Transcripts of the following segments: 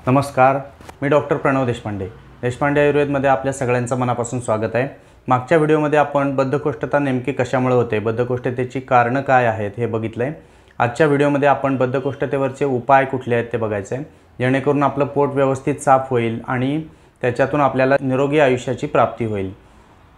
नमस्कार, मी डॉक्टर प्रणव देशपांडे आयुर्वेदमध्ये आपल्या सगळ्यांचं मनापासून स्वागत आहे। मागच्या व्हिडिओमध्ये आपण बद्धकोष्ठता नेमकी कशामुळे होते, बद्धकोष्ठतेची कारणं काय आहेत हे बघितलंय। आजच्या व्हिडिओमध्ये आपण बद्धकोष्ठतेवरचे उपाय कुठले आहेत ते बघायचे, जेणेकरून आपलं पोट व्यवस्थित साफ होईल आणि त्याच्यातून आपल्याला निरोगी आयुष्याची प्राप्ती होईल।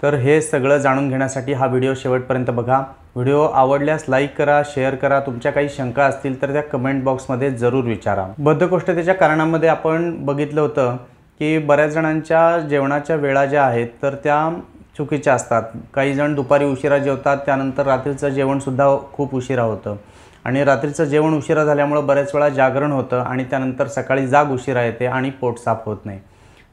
तर हे सगळं जाणून घेण्यासाठी हा व्हिडिओ शेवटपर्यंत बघा। व्हिडिओ आवडल्यास लाईक करा, शेअर करा। तुमच्या काही शंका असतील तर त्या कमेंट बॉक्समध्ये जरूर विचारा। बद्धकोष्ठतेच्या कारणांमध्ये आपण बघितलं होतं की बऱ्याच जणांच्या जेवणाच्या वेळा ज्या आहेत तर त्या चुकीच्या असतात। काही जण दुपारी उशिरा जेवतात, त्यानंतर रात्रीचं जेवणसुद्धा खूप उशिरा होतं आणि रात्रीचं जेवण उशिरा झाल्यामुळे बऱ्याच वेळा जागरण होतं आणि त्यानंतर सकाळी जाग उशिरा येते आणि पोट साफ होत नाही।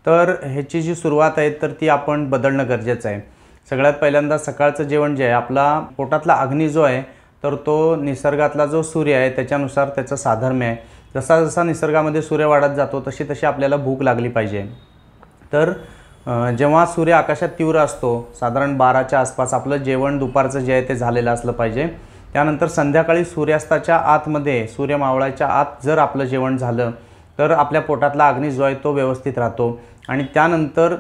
तर ह्याची जी सुरुवात आहे तर ती आपण बदलणं गरजेचं आहे। सगळ्यात पहिल्यांदा सकाळचं जेवण जे आहे, आपला पोटातला अग्नी जो आहे तर तो निसर्गातला जो सूर्य आहे त्याच्यानुसार त्याचं साधर्म्य आहे। जसा जसा निसर्गामध्ये सूर्य वाढत जातो तशी तशी आपल्याला भूक लागली पाहिजे। तर जेव्हा सूर्य आकाशात तीव्र असतो, साधारण 12च्या आसपास आपलं जेवण दुपारचं जे आहे ते झालेलं असलं पाहिजे। त्यानंतर संध्याकाळी सूर्यास्ताच्या आतमध्ये, सूर्य मावळाच्या आत जर आपलं जेवण झालं तर आपल्या पोटातला अग्नी जो आहे तो व्यवस्थित राहतो आणि त्यानंतर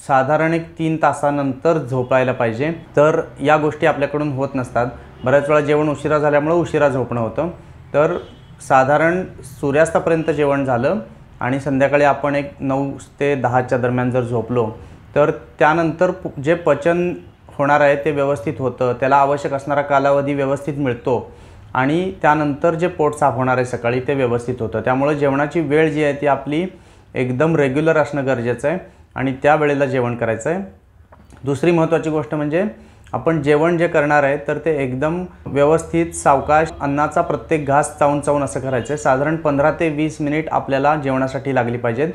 साधारण 3 तासानंतर झोपायला पाहिजे। तर या गोष्टी आपल्याकडून होत नसतात। बऱ्याच वेळा जेवण उशिरा झाल्यामुळे उशिरा झोपणं होतं। तर साधारण सूर्यास्तापर्यंत जेवण झालं आणि संध्याकाळी आपण 9 ते 10च्या दरम्यान जर झोपलो तर त्यानंतर जे पचन होणार आहे ते व्यवस्थित होतं, त्याला आवश्यक असणारा कालावधी व्यवस्थित मिळतो आणि त्यानंतर जे पोट साफ होणार आहे सकाळी ते व्यवस्थित होतं। त्यामुळे जेवणाची वेळ जी आहे ती आपली एकदम रेग्युलर असणं गरजेचं आहे आणि त्या वेळेला जेवण करायचं आहे। दुसरी महत्त्वाची गोष्ट म्हणजे आपण जेवण जे करणार आहे तर ते एकदम व्यवस्थित सावकाश अन्नाचा प्रत्येक घास चावून चावून असं करायचं आहे। साधारण 15 ते 20 मिनिट आपल्याला जेवणासाठी लागली पाहिजेत।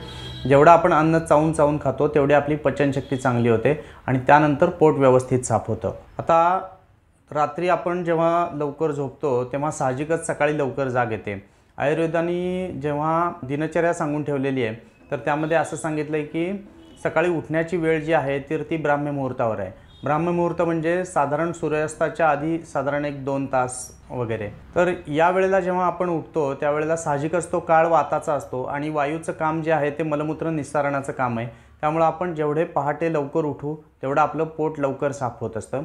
जेवढं आपण अन्न चावून चावून खातो तेवढी आपली पचनशक्ती चांगली होते आणि त्यानंतर पोट व्यवस्थित साफ होतं। आता रात्री आपण जेव्हा लवकर झोपतो तेव्हा साहजिकच सकाळी लवकर जाग येते। आयुर्वेदाने जेव्हा दिनचर्या सांगून ठेवलेली आहे तर त्यामध्ये असं सांगितलं आहे की सकाळी उठण्याची वेळ जी आहे तर ती ब्राह्मी मुहूर्तावर आहे। ब्राह्मी मुहूर्त म्हणजे साधारण सूर्यास्ताच्या आधी साधारण 1-2 तास वगैरे। तर या वेळेला जेव्हा आपण उठतो त्यावेळेला साहजिकच तो काळ वाताचा असतो आणि वायूचं काम जे आहे ते मलमूत्र निस्सारणाचं काम आहे। त्यामुळे आपण जेवढे पहाटे लवकर उठू तेवढं आपलं पोट लवकर साफ होत असतं।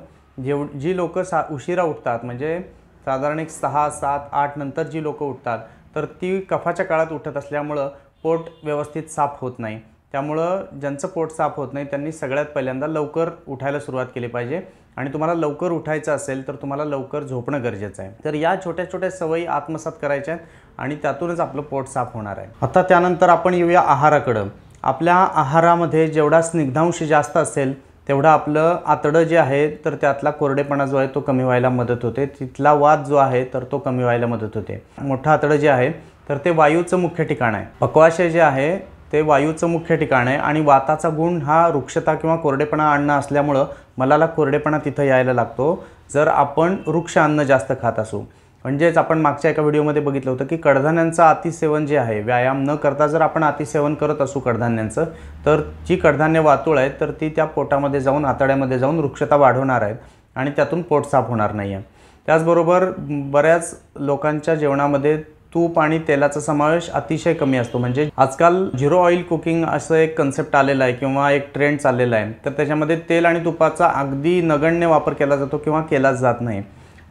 जी लोक उशिरा उठतात म्हणजे साधारण 6, 7, 8 नंतर जी लोक उठतात तर ती कफाच्या काळात उठत असल्यामुळं पोट व्यवस्थित साफ होत नाही। त्यामुळं ज्यांचं पोट साफ होत नाही त्यांनी सगळ्यात पहिल्यांदा लवकर उठायला सुरुवात केली पाहिजे आणि तुम्हाला लवकर उठायचं असेल तर तुम्हाला लवकर झोपणं गरजेचं आहे। तर या छोट्या छोट्या सवयी आत्मसात करायच्या आहेत आणि त्यातूनच आपलं पोट साफ होणार आहे। आता त्यानंतर आपण येऊया आहाराकडं। आपल्या आहारामध्ये जेवढा स्निग्धांश जास्त असेल तेवढा आपलं आतडं जे आहे तर त्यातला कोरडेपणा जो आहे तो कमी व्हायला मदत होते, तिथला वात जो आहे तर तो कमी व्हायला मदत होते। मोठं आतडं जे आहे तर ते वायूचं मुख्य ठिकाण आहे। पक्वाशय जे आहे ते वायूचं मुख्य ठिकाण आहे आणि वाताचा गुण हा वृक्षता किंवा कोरडेपणा आणणं असल्यामुळं मलाला कोरडेपणा तिथं यायला लागतो जर आपण वृक्ष अन्न जास्त खात असू। म्हणजेच आपण मागच्या एका व्हिडिओमध्ये बघितलं होतं की कडधान्यांचं अतिसेवन जे आहे, व्यायाम न करता जर आपण अतिसेवन करत असू कडधान्यांचं तर जी कडधान्य वातुळ आहेत तर ती त्या पोटामध्ये जाऊन आतड्यामध्ये जाऊन वृक्षता वाढवणार आहेत आणि त्यातून पोट साफ होणार नाही आहे। त्याचबरोबर बऱ्याच लोकांच्या जेवणामध्ये तूप आणि तेलाचा समावेश अतिशय कमी असतो। म्हणजे आजकाल झिरो ऑइल कुकिंग असं एक कन्सेप्ट आलेला आहे किंवा एक ट्रेंड चाललेला आहे। तर त्याच्यामध्ये तेल आणि तुपाचा अगदी नगण्य वापर केला जातो किंवा केलाच जात नाही।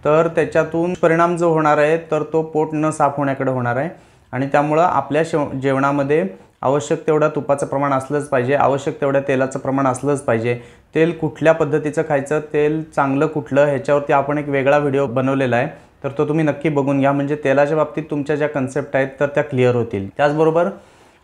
तर त्याच्यातून परिणाम जो होणार आहे तर तो पोट न साफ होण्याकडे होणार आहे आणि त्यामुळं आपल्या जेवणामध्ये आवश्यक तेवढं तुपाचं प्रमाण असलंच पाहिजे, आवश्यक तेवढं तेलाचं प्रमाण असलंच पाहिजे। तेल कुठल्या पद्धतीचं खायचं, तेल चांगलं कुठलं ह्याच्यावरती आपण एक वेगळा व्हिडिओ बनवलेला आहे, तर तो तुम्ही नक्की बघून घ्या। म्हणजे तेलाच्या बाबतीत तुमच्या ज्या कन्सेप्ट आहेत तर त्या क्लिअर होतील। त्याचबरोबर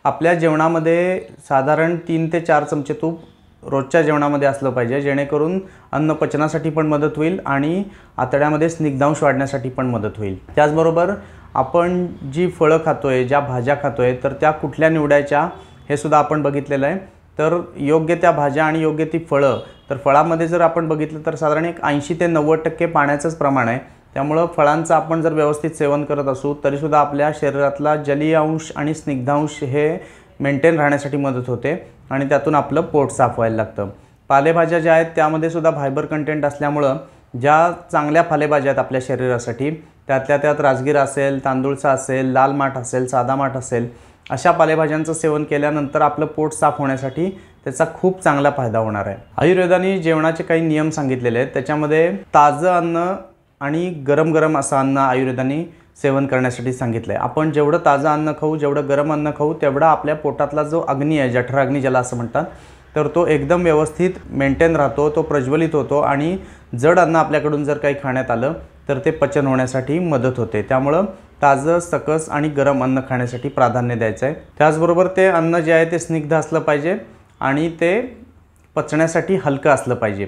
आपल्या जेवणामध्ये साधारण 3 ते 4 चमचे तूप रोजच्या जेवणामध्ये असलं पाहिजे, जेणेकरून अन्न पचनासाठी पण मदत होईल आणि आतड्यामध्ये स्निग्धांश वाढण्यासाठी पण मदत होईल। त्याचबरोबर आपण जी फळं खातोय, ज्या भाज्या खातोय तर त्या कुठल्या निवडायच्या हे सुद्धा आपण बघितलेलं आहे। तर योग्य त्या भाज्या आणि योग्य ती फळं, तर फळामध्ये जर आपण बघितलं तर साधारण 80 ते 90% पाण्याचंच प्रमाण आहे। त्यामुळं फळांचं आपण जर व्यवस्थित सेवन करत असू तरीसुद्धा आपल्या शरीरातला जलीय अंश आणि स्निग्धांश हे मेंटेन राहण्यासाठी मदत होते आणि त्यातून आपलं पोट साफ व्हायला लागतं। पालेभाज्या ज्या आहेत त्यामध्ये सुद्धा फायबर कंटेंट असल्यामुळं ज्या चांगल्या पालेभाज्या आहेत आपल्या शरीरासाठी त्यातल्या त्यात राजगिरा असेल, तांदूळचा असेल, लाल माठ असेल, साधा माठ असेल अशा पालेभाज्यांचं सेवन केल्यानंतर आपलं पोट साफ होण्यासाठी त्याचा खूप चांगला फायदा होणार आहे। आयुर्वेदाने जेवणाचे काही नियम सांगितलेले आहेत, त्याच्यामध्ये ताजं अन्न आणि गरम गरम असं अन्न आयुर्वेदाने सेवन करण्यासाठी सांगितलं आहे। आपण जेवढं ताजं अन्न खाऊ, जेवढं गरम अन्न खाऊ, तेवढा आपल्या पोटातला जो अग्नी आहे, जठराग्नी ज्याला असं म्हणतात, तर तो एकदम व्यवस्थित मेंटेन राहतो, तो प्रज्वलित होतो आणि जड अन्न आपल्याकडून जर काही खाण्यात आलं तर ते पचन होण्यासाठी मदत होते। त्यामुळं ताजं, सकस आणि गरम अन्न खाण्यासाठी प्राधान्य द्यायचं आहे। त्याचबरोबर ते अन्न जे आहे ते स्निग्ध असलं पाहिजे आणि ते पचण्यासाठी हलकं असलं पाहिजे।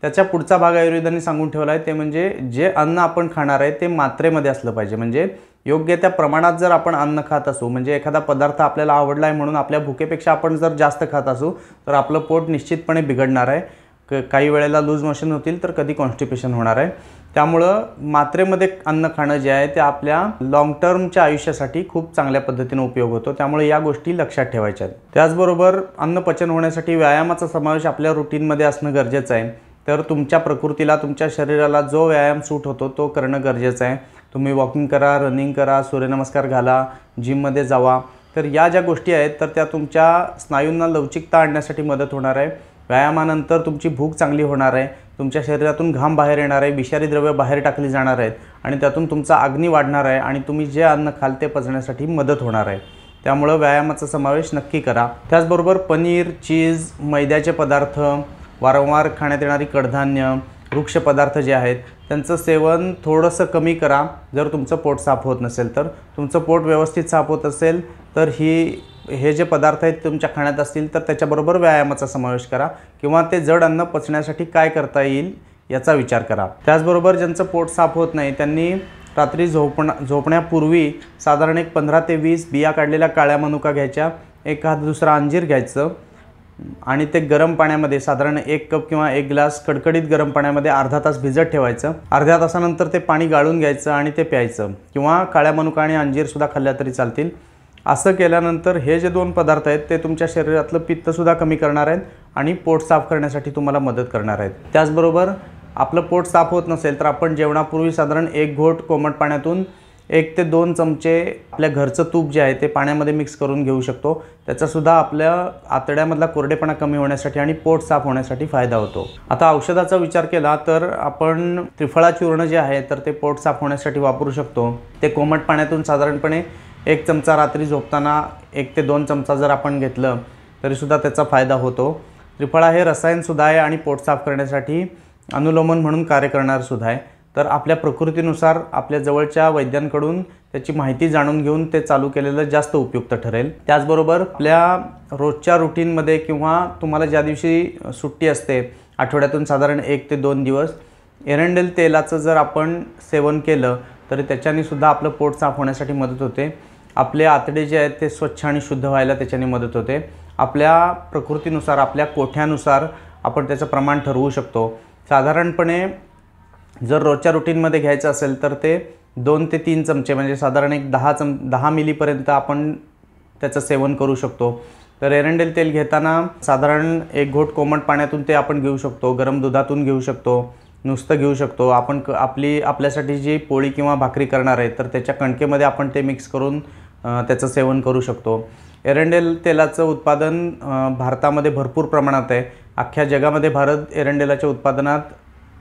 त्याच्या पुढचा भाग आयुर्वेदाने सांगून ठेवला आहे, ते म्हणजे जे अन्न आपण खाणार आहे ते मात्रेमध्ये असलं पाहिजे। म्हणजे योग्य त्या प्रमाणात जर आपण अन्न खात असू, म्हणजे एखादा पदार्थ आपल्याला आवडला आहे म्हणून आपल्या भुकेपेक्षा आपण जर जास्त खात असू तर आपलं पोट निश्चितपणे बिघडणार आहे। काही वेळेला लूज मोशन होतील तर कधी कॉन्स्टिपेशन होणार आहे। त्यामुळं मात्रेमध्ये अन्न खाणं जे आहे ते आपल्या लॉंग टर्मच्या आयुष्यासाठी खूप चांगल्या पद्धतीने उपयोग होतो। त्यामुळे या गोष्टी लक्षात ठेवायच्या आहेत। त्याचबरोबर अन्न पचन होण्यासाठी व्यायामाचा समावेश आपल्या रुटीनमध्ये असणं गरजेचं आहे। तर तुमच्या प्रकृतीला, तुमच्या शरीराला जो व्यायाम सूट होतो तो करणं गरजेचं आहे। तुम्ही वॉकिंग करा, रनिंग करा, सूर्यनमस्कार घाला, जिममध्ये जावा, तर या ज्या गोष्टी आहेत तर त्या तुमच्या स्नायूंना लवचिकता आणण्यासाठी मदत होणार आहे। व्यायामानंतर तुमची भूक चांगली होणार आहे, तुमच्या शरीरातून घाम बाहेर येणार आहे, विषारी द्रव्य बाहेर टाकली जाणार आहेत आणि त्यातून तुमचा अग्नी वाढणार आहे आणि तुम्ही जे अन्न खाल ते पचण्यासाठी मदत होणार आहे। त्यामुळं व्यायामाचा समावेश नक्की करा। त्याचबरोबर पनीर, चीज, मैद्याचे पदार्थ, वारंवार खाण्यात येणारी कडधान्य, वृक्ष पदार्थ जे आहेत त्यांचं सेवन थोडंसं कमी करा। जर तुमचं पोट साफ होत नसेल तर, तुमचं पोट व्यवस्थित साफ होत असेल तर हे जे पदार्थ आहेत तुमच्या खाण्यात असतील तर त्याच्याबरोबर व्यायामाचा समावेश करा किंवा ते जड अन्न पचण्यासाठी काय करता येईल याचा विचार करा। त्याचबरोबर ज्यांचं पोट साफ होत नाही त्यांनी रात्री झोपण्यापूर्वी साधारण एक 15 ते 20 बिया काढलेल्या काळ्या मनुका घ्यायच्या, एखाद दुसरा अंजीर घ्यायचं आणि ते गरम पाण्यामध्ये साधारण 1 कप किंवा 1 ग्लास कडकडीत गरम पाण्यामध्ये अर्धा तास भिजत ठेवायचं। अर्ध्या तासानंतर ते पाणी गाळून घ्यायचं आणि ते प्यायचं किंवा काळ्या मनुका आणि अंजीरसुद्धा खाल्ल्या तरी चालतील। असं केल्यानंतर हे जे 2 पदार्थ आहेत ते तुमच्या शरीरातलं पित्तसुद्धा कमी करणार आहेत आणि पोट साफ करण्यासाठी तुम्हाला मदत करणार आहेत। त्याचबरोबर आपलं पोट साफ होत नसेल तर आपण जेवणापूर्वी साधारण 1 घोट कोमट पाण्यातून 1 ते 2 चमचे आपल्या घरचं तूप जे आहे ते पाण्यामध्ये मिक्स करून घेऊ शकतो। त्याचासुद्धा आपल्या आतड्यामधला कोरडेपणा कमी होण्यासाठी आणि पोट साफ होण्यासाठी फायदा होतो। आता औषधाचा विचार केला तर आपण त्रिफळा चूर्ण जे आहे तर ते पोट साफ होण्यासाठी वापरू शकतो। ते कोमट पाण्यातून साधारणपणे 1 चमचा रात्री झोपताना 1 ते 2 चमचा जर आपण घेतलं तरीसुद्धा त्याचा फायदा होतो। त्रिफळा हे रसायनसुद्धा आहे आणि पोट साफ करण्यासाठी अनुलोमन म्हणून कार्य करणारसुद्धा आहे। तर आपल्या प्रकृतीनुसार आपल्या जवळच्या वैद्यांकडून त्याची माहिती जाणून घेऊन ते चालू केलेलं जास्त उपयुक्त ठरेल। त्याचबरोबर आपल्या रोजच्या रुटीनमध्ये किंवा तुम्हाला ज्या दिवशी सुट्टी असते आठवड्यातून साधारण 1 ते 2 दिवस एरंडेल तेलाचं जर आपण सेवन केलं तर त्याच्याने सुद्धा आपलं पोट साफ होण्यासाठी मदत होते। आपले आतडे जे आहेत ते स्वच्छ आणि शुद्ध व्हायला त्याच्याने मदत होते। आपल्या प्रकृतीनुसार, आपल्या कोठ्यानुसार आपण त्याचं प्रमाण ठरवू शकतो। साधारणपणे जर रोजच्या रुटीनमध्ये घ्यायचं असेल तर ते 2 ते 3 चमचे म्हणजे साधारण एक 10 मिलीपर्यंत आपण त्याचं सेवन करू शकतो। तर एरंडेल तेल घेताना साधारण 1 घोट कोमट पाण्यातून ते आपण घेऊ शकतो, गरम दुधातून घेऊ शकतो, नुसतं घेऊ शकतो। आपण आपल्यासाठी जी पोळी किंवा भाकरी करणार आहे तर त्याच्या कणकेमध्ये आपण ते मिक्स करून त्याचं सेवन करू शकतो। एरंडेल तेलाचं उत्पादन भारतामध्ये भरपूर प्रमाणात आहे। अख्ख्या जगामध्ये भारत एरंडेलाच्या उत्पादनात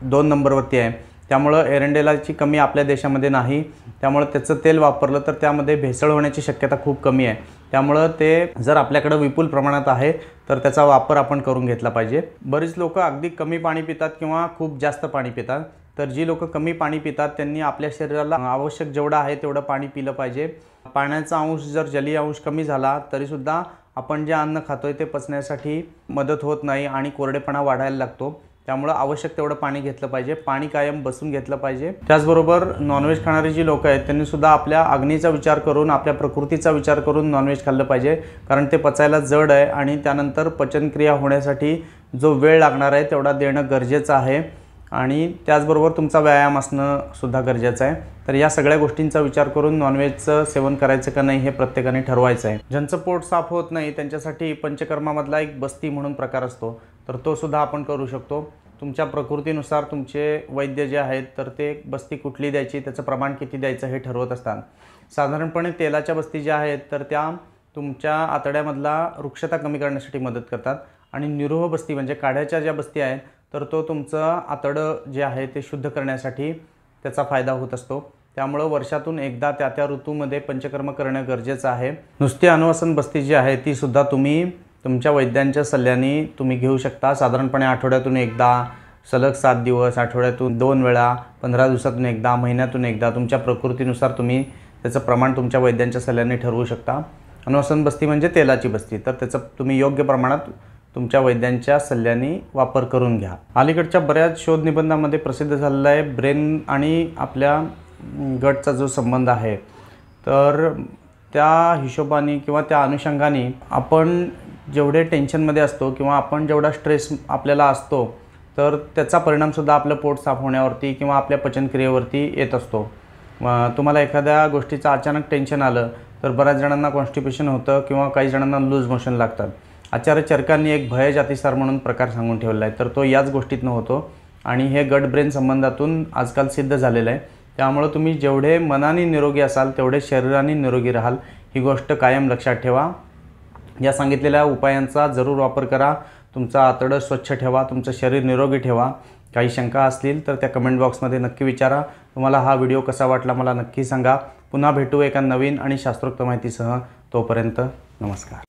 2 नंबरवरती आहे। त्यामुळं एरंडेलाची कमी आपल्या देशामध्ये नाही। त्यामुळं त्याचं तेल वापरलं तर त्यामध्ये भेसळ होण्याची शक्यता खूप कमी आहे। त्यामुळं ते जर आपल्याकडं विपुल प्रमाणात आहे तर त्याचा वापर आपण करून घेतला पाहिजे। बरीच लोक अगदी कमी पाणी पितात किंवा खूप जास्त पाणी पितात। तर जी लोक कमी पाणी पितात त्यांनी आपल्या शरीराला आवश्यक जेवढं आहे तेवढं पाणी पिलं पाहिजे। पाण्याचा अंश जर जलीय अंश कमी झाला तरीसुद्धा आपण जे अन्न खातोय ते पचण्यासाठी मदत होत नाही आणि कोरडेपणा वाढायला लागतो। त्यामुळे आवश्यक तेवढं पाणी घेतलं पाहिजे। पाणी कायम बसून घेतलं पाहिजे। त्याचबरोबर नॉनव्हेज खाणारी जी लोक आहेत त्यांनी सुद्धा आपल्या अग्नीचा विचार करून, आपल्या प्रकृतीचा विचार करून नॉनव्हेज खाल्लं पाहिजे, कारण ते पचायला जड आहे आणि त्यानंतर पचनक्रिया होण्यासाठी जो वेळ लागणार आहे तेवढा देणं गरजेचं आहे आणि त्याचबरोबर तुमचा व्यायाम असणं सुद्धा गरजेचं आहे। तर या सगळ्या गोष्टींचा विचार करून नॉनव्हेजचं सेवन करायचं का नाही हे प्रत्येकाने ठरवायचं आहे। ज्यांचं पोट साफ होत नाही त्यांच्यासाठी पंचकर्मामधला एक बस्ती म्हणून प्रकार असतो, तर तो सुद्धा आपण करू शकतो। तुमच्या प्रकृतीनुसार तुमचे वैद्य जे आहेत तर ते बस्ती कुठली द्यायची, त्याचं प्रमाण किती द्यायचं हे ठरवत असतात। साधारणपणे तेलाच्या बस्ती ज्या आहेत तर त्या तुमच्या आतड्यामधला रुक्षता कमी करण्यासाठी मदत करतात आणि निरोह बस्ती म्हणजे काढ्याच्या ज्या बस्ती आहेत तर तो तुमचं आतडं जे आहे ते शुद्ध करण्यासाठी त्याचा फायदा होत असतो। त्यामुळं वर्षातून एकदा त्या ऋतूमध्ये पंचकर्म करणं गरजेचं आहे। नुसती अनुवासन बस्ती जी आहे ती सुद्धा तुम्ही तुमच्या वैद्यांच्या सल्ल्याने तुम्ही घेऊ शकता। साधारणपणे आठवड्यातून एकदा, सलग 7 दिवस, आठवड्यातून 2 वेळा, 15 दिवसातून एकदा, महिन्यातून एकदा तुमच्या प्रकृतीनुसार तुम्ही त्याचं प्रमाण तुमच्या वैद्यांच्या सल्ल्याने ठरवू शकता। अनुवासन बस्ती म्हणजे तेलाची बस्ती, तर त्याचं तुम्ही योग्य प्रमाणात तुमच्या वैद्यांच्या सल्ल्याने वापर करून घ्या। अलीकडच्या बऱ्याच शोध निबंधामध्ये प्रसिद्ध झालेला आहे ब्रेन आणि आपल्या गटचा जो संबंध आहे, तर त्या हिशोबाने किंवा त्या अनुषंगाने आपण जेवढे टेन्शनमध्ये असतो किंवा आपण जेवढा स्ट्रेस आपल्याला असतो तर त्याचा परिणामसुद्धा आपलं पोट साफ होण्यावरती किंवा आपल्या पचनक्रियेवरती येत असतो। तुम्हाला एखाद्या गोष्टीचं अचानक टेन्शन आलं तर बऱ्याच जणांना कॉन्स्टिपेशन होतं किंवा काही जणांना लूज मोशन लागतात। आचार्य चरकांनी एक भय जातीसार म्हणून प्रकार सांगून ठेवला आहे, तर तो याच गोष्टीतनं होतो आणि हे गट ब्रेन संबंधातून आजकाल सिद्ध झालेलं आहे। त्यामुळे तुम्ही जेवढे मनाने निरोगी असाल तेवढे शरीराने निरोगी राहाल, ही गोष्ट कायम लक्षात ठेवा। या सांगितलेल्या उपायांचा जरूर वापर करा। तुमचं आतडं स्वच्छ ठेवा, तुमचं शरीर निरोगी ठेवा। काही शंका असतील तर त्या कमेंट बॉक्समध्ये नक्की विचारा। तुम्हाला हा व्हिडिओ कसा वाटला मला नक्की सांगा। पुन्हा भेटू एका नवीन आणि शास्त्रोक्त माहितीसह। तोपर्यंत नमस्कार।